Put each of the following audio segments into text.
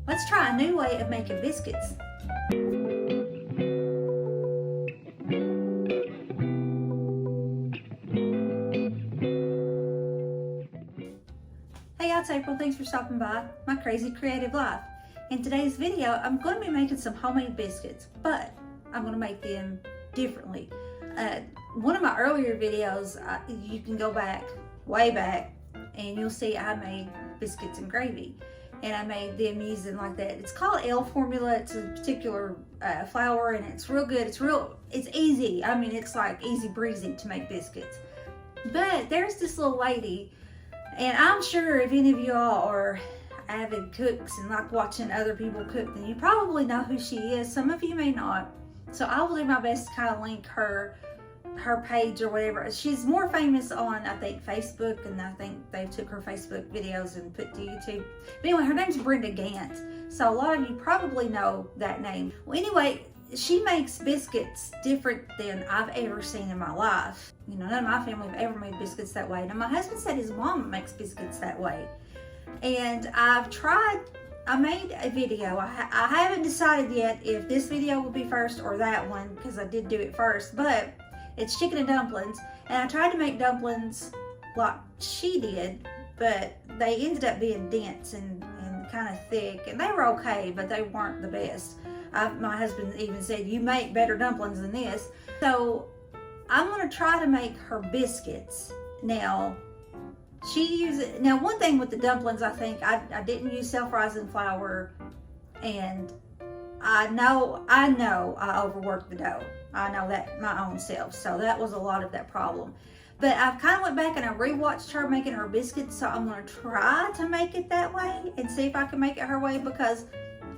Let's try a new way of making biscuits. Hey, it's April. Thanks for stopping by my crazy creative life. In today's video, I'm going to be making some homemade biscuits, but I'm going to make them differently. One of my earlier videos, you can go back, way back, and you'll see I made biscuits and gravy. And I made them using like that. It's called L formula. It's a particular flour, and it's real good. It's easy. I mean, it's like easy breezy to make biscuits. But there's this little lady, and I'm sure if any of y'all are avid cooks and like watching other people cook, then you probably know who she is. Some of you may not. So I will do my best to kind of link her page or whatever. She's more famous on, I think, Facebook, and I think they took her Facebook videos and put to YouTube. But anyway, her name's Brenda Gantt. So a lot of you probably know that name. Well, anyway, she makes biscuits different than I've ever seen in my life. You know, none of my family have ever made biscuits that way. Now, my husband said his mom makes biscuits that way. And I made a video. I haven't decided yet if this video will be first or that one, because I did do it first, but it's chicken and dumplings. And I tried to make dumplings like she did, but they ended up being dense and kind of thick, and they were okay, but they weren't the best. My husband even said, "You make better dumplings than this." So I'm gonna try to make her biscuits. Now, one thing with the dumplings, I think I didn't use self-rising flour, and I know I overworked the dough. I know that my own self, so that was a lot of that problem. But I've kind of went back and I rewatched her making her biscuits, so I'm going to try to make it that way and see if I can make it her way, because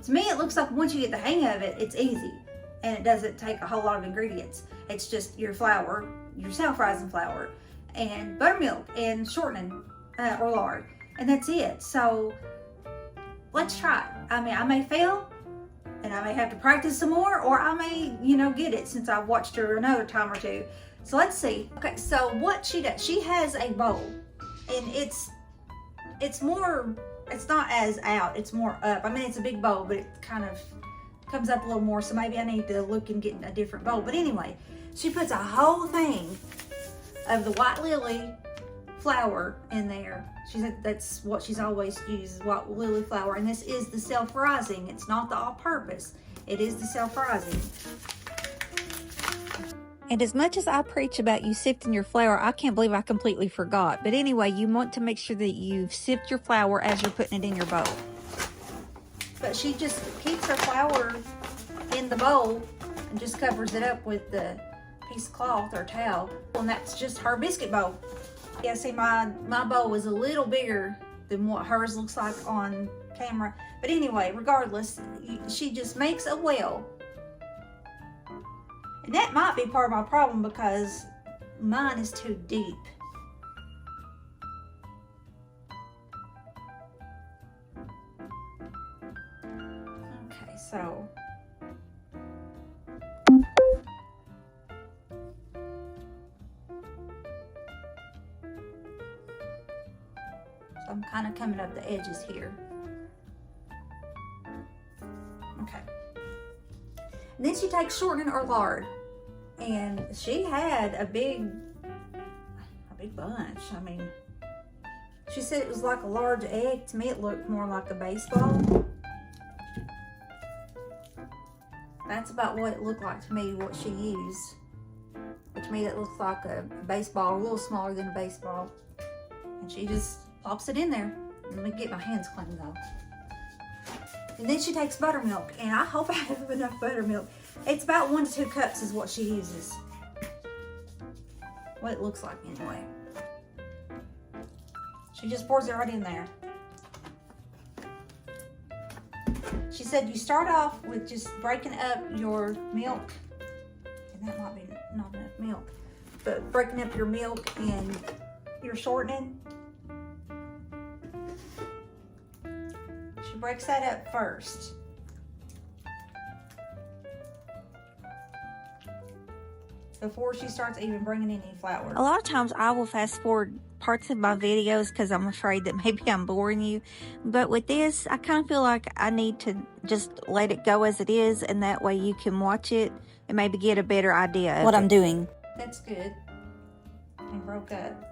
to me it looks like once you get the hang of it, it's easy and it doesn't take a whole lot of ingredients. It's just your flour, your self-rising flour, and buttermilk and shortening or lard, and that's it. So let's try it. I mean, I may fail and I may have to practice some more, or I may, get it since I've watched her another time or two. So let's see. Okay, so what she does, she has a bowl, and it's not as out, it's more up. I mean, it's a big bowl, but it kind of comes up a little more, so maybe I need to look and get a different bowl. But anyway, she puts a whole thing of the white lily flour in there. She said that's what she's always used, white lily flour, and this is the self-rising. It's not the all-purpose. It is the self-rising. And as much as I preach about you sifting your flour, I can't believe I completely forgot. But anyway, you want to make sure that you sift your flour as you're putting it in your bowl. But she just keeps her flour in the bowl and just covers it up with the piece of cloth or towel. And that's just her biscuit bowl. Yeah, see, my bowl is a little bigger than what hers looks like on camera. But anyway, regardless, she just makes a well. And that might be part of my problem, because mine is too deep. Okay, so I'm kind of coming up the edges here. Okay. And then she takes shortening or lard, and she had a big bunch. I mean, she said it was like a large egg. To me, it looked more like a baseball. That's about what it looked like to me, what she used. But to me, that looks like a baseball, a little smaller than a baseball. And she just plops it in there. Let me get my hands clean though. And then she takes buttermilk, and I hope I have enough buttermilk. It's about 1 to 2 cups is what she uses. What it looks like anyway. She just pours it right in there. She said you start off with just breaking up your milk, and that might be not enough milk, but breaking up your milk and your shortening. She breaks that up first. before she starts even bringing in any flour. A lot of times I will fast forward parts of my videos because I'm afraid that maybe I'm boring you. But with this, I kind of feel like I need to just let it go as it is, and that way you can watch it and maybe get a better idea of what I'm doing. That's good. And broke up.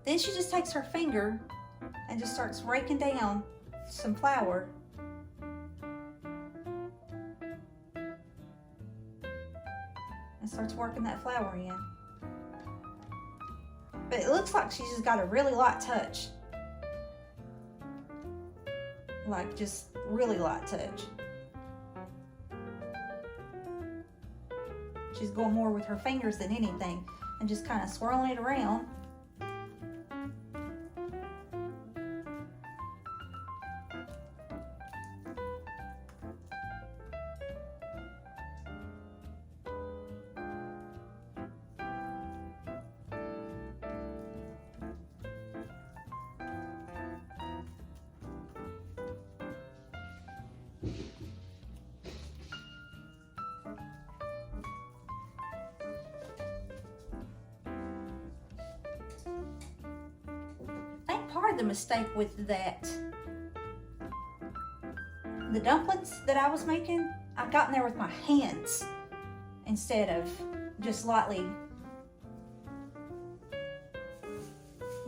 Then she just takes her finger and just starts raking down some flour. And starts working that flour in. But it looks like she's just got a really light touch. Like just really light touch. She's going more with her fingers than anything and just kind of swirling it around. Part of the mistake with that, the dumplings that I was making, I got in there with my hands instead of just lightly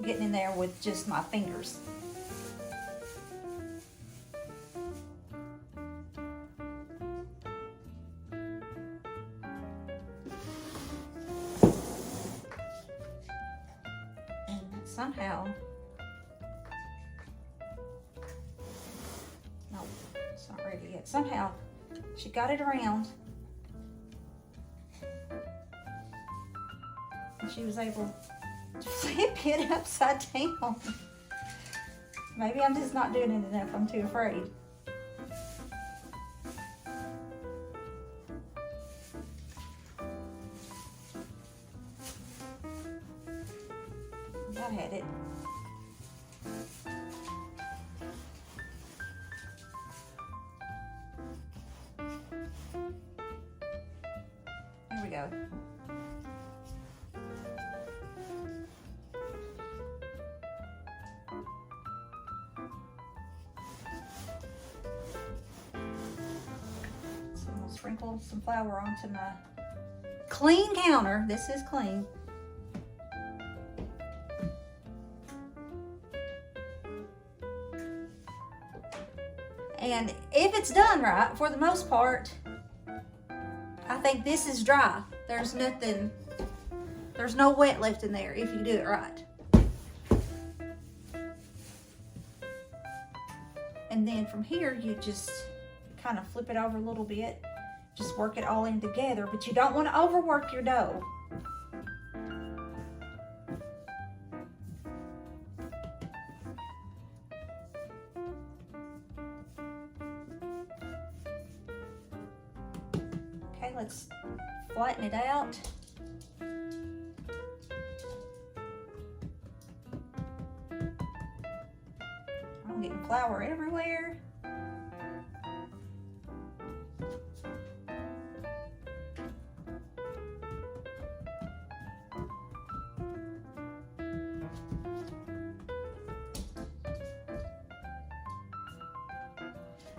getting in there with just my fingers. And somehow, it's not ready yet. Somehow she got it around and she was able to flip it upside down. Maybe I'm just not doing it enough. I'm too afraid. I had it. There we go. So I'm gonna sprinkle some flour onto my clean counter. This is clean. And if it's done right, for the most part, I think this is dry. There's nothing, there's no wet left in there if you do it right. And then from here, you just kind of flip it over a little bit. Just work it all in together, but you don't want to overwork your dough. Okay, let's flatten it out. I'm getting flour everywhere.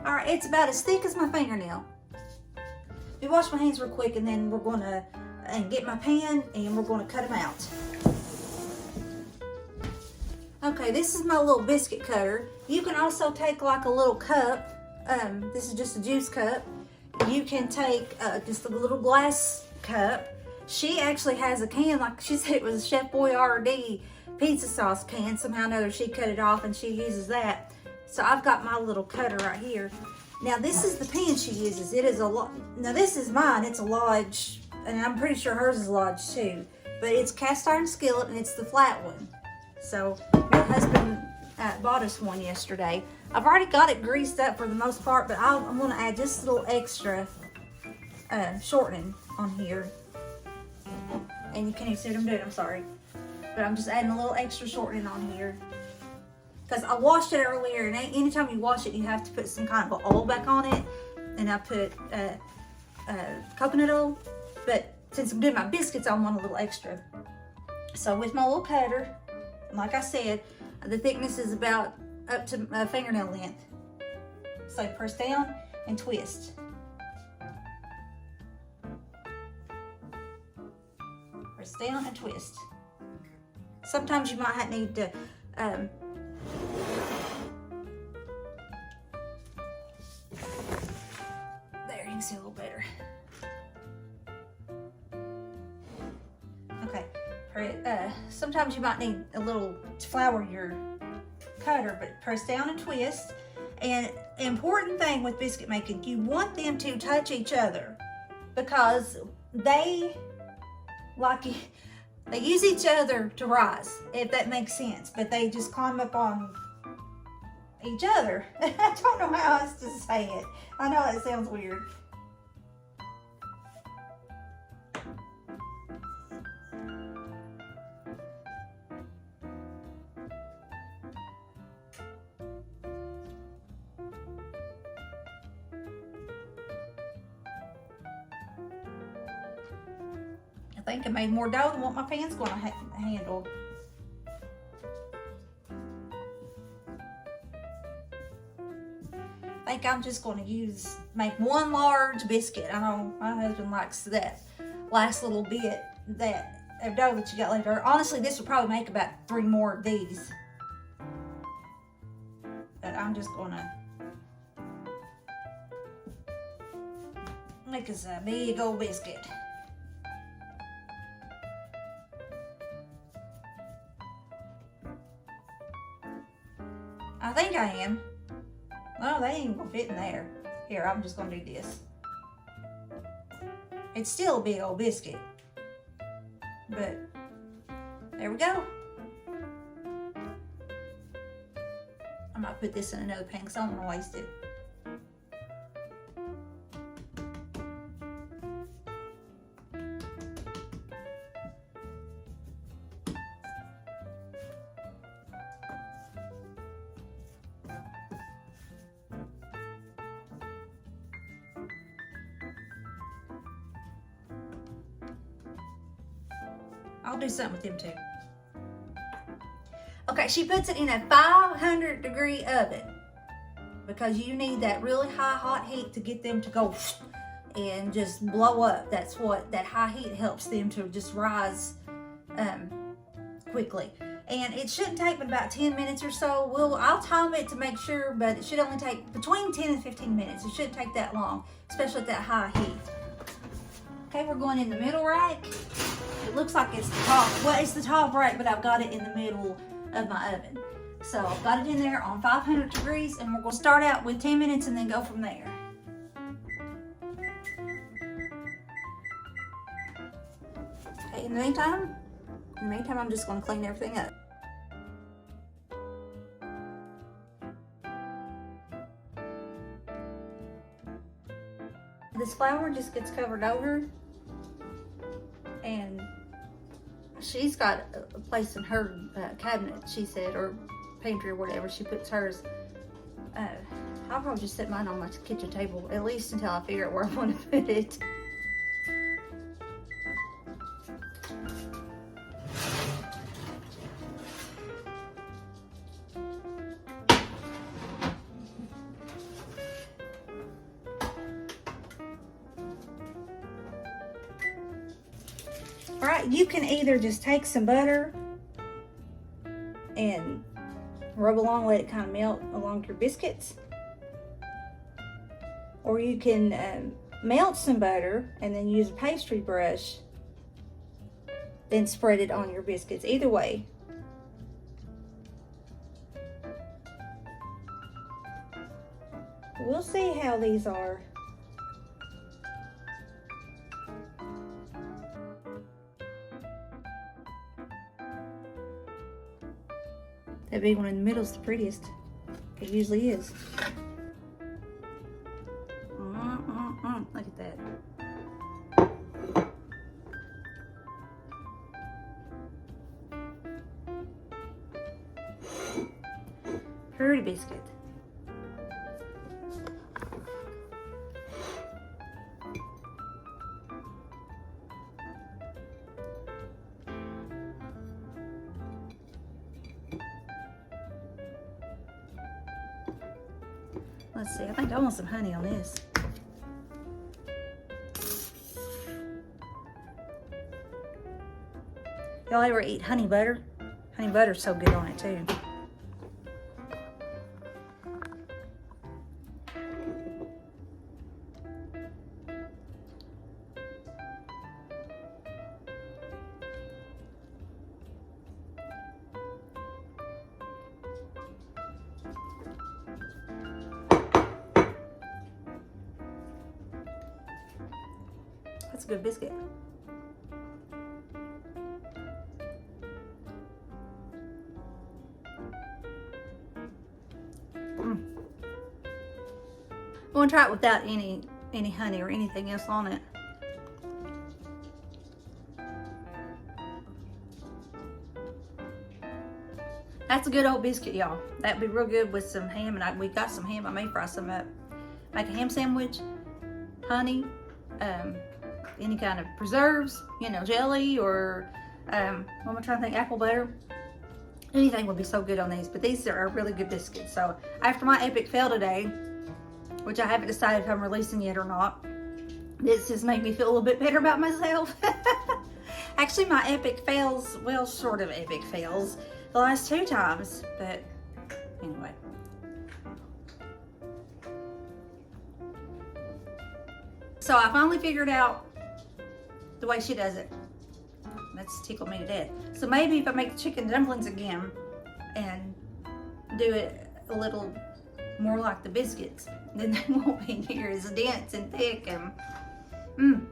All right, it's about as thick as my fingernail. We wash my hands real quick, and then we're gonna get my pan and we're gonna cut them out. Okay, this is my little biscuit cutter. You can also take like a little cup. This is just a juice cup. You can take just a little glass cup. She actually has a can, like she said it was a Chef Boyardee pizza sauce can. Somehow or another she cut it off and she uses that. So I've got my little cutter right here. Now this is the pan she uses. It is a lot. Now this is mine. It's a Lodge, and I'm pretty sure hers is Lodge too. But it's cast iron skillet, and it's the flat one. So my husband bought us one yesterday. I've already got it greased up for the most part, but I'm going to add just a little extra shortening on here. And you can't even see what I'm doing. I'm sorry, but I'm just adding a little extra shortening on here. Because I washed it earlier, and anytime you wash it, you have to put some kind of oil back on it. And I put coconut oil. But since I'm doing my biscuits, I want a little extra. So with my little cutter, like I said, the thickness is about up to my fingernail length. So press down and twist. Press down and twist. Sometimes you might need to there, you can see a little better. Okay, sometimes you might need a little to flour your cutter, but press down and twist. And important thing with biscuit making, you want them to touch each other because they use each other to rise, if that makes sense, but they just climb up on each other. I don't know how else to say it. I know it sounds weird. I think I made more dough than what my pan's going to handle. I think I'm just going to make one large biscuit. I know my husband likes that last little bit of dough that you got later. Honestly, this will probably make about 3 more of these. But I'm just going to make us a big old biscuit. I think I am. Well, they ain't gonna fit in there. Here, I'm just gonna do this. It's still a big old biscuit. But, there we go. I might put this in another pan because I don't want to waste it. I'll do something with them too. Okay, she puts it in a 500-degree oven because you need that really high hot heat to get them to go and just blow up. That's what that high heat helps them to just rise quickly. And it shouldn't take but about 10 minutes or so. I'll time it to make sure, but it should only take between 10 and 15 minutes. It shouldn't take that long, especially at that high heat. Okay, we're going in the middle rack. It looks like it's the top. Well, it's the top rack, but I've got it in the middle of my oven. So I've got it in there on 500 degrees, and we're going to start out with 10 minutes and then go from there. Okay, in the meantime, I'm just going to clean everything up. This flour just gets covered over, and she's got a place in her cabinet, she said, or pantry or whatever. She puts hers. I'll probably just set mine on my kitchen table, at least until I figure out where I want to put it. Alright, you can either just take some butter and rub along, let it kind of melt along your biscuits. Or you can melt some butter and then use a pastry brush, then spread it on your biscuits. Either way. We'll see how these are. That big one in the middle is the prettiest. It usually is. Look at that. Pretty biscuit. Let's see, I think I want some honey on this. Y'all ever eat honey butter? Honey butter's so good on it too. That's a good biscuit. I'm gonna try it without any honey or anything else on it. That's a good old biscuit, y'all. That'd be real good with some ham, and we got some ham. I may fry some up. Make a ham sandwich, honey, any kind of preserves, you know, jelly, or what am I trying to think? Apple butter. Anything would be so good on these, but these are really good biscuits. So after my epic fail today, which I haven't decided if I'm releasing yet or not, this has made me feel a little bit better about myself. Actually, my epic fails, well, sort of epic fails, the last 2 times, but anyway. So I finally figured out the way she does it. That's tickled me to death. So maybe if I make the chicken dumplings again and do it a little more like the biscuits, then they won't be near as dense and thick and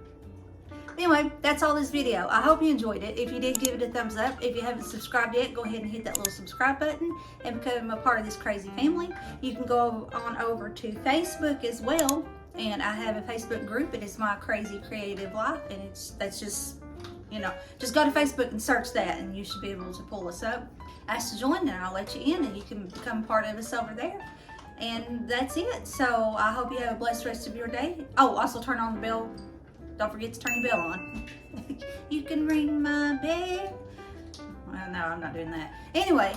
Anyway, that's all this video. I hope you enjoyed it. If you did, give it a thumbs up. If you haven't subscribed yet, go ahead and hit that little subscribe button and become a part of this crazy family. You can go on over to Facebook as well, and I have a Facebook group. It is My Crazy Creative Life, and that's just, you know, just go to Facebook and search that, and you should be able to pull us up. Ask to join, and I'll let you in, and you can become part of us over there. And that's it. So I hope you have a blessed rest of your day. Oh, also turn on the bell. Don't forget to turn your bell on. You can ring my bell. Well, no, I'm not doing that. Anyway,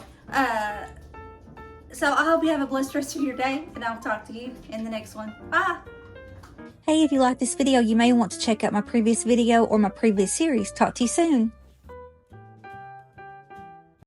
so I hope you have a blessed rest of your day, and I'll talk to you in the next one. Bye. Hey, if you like this video, you may want to check out my previous video or my previous series. Talk to you soon.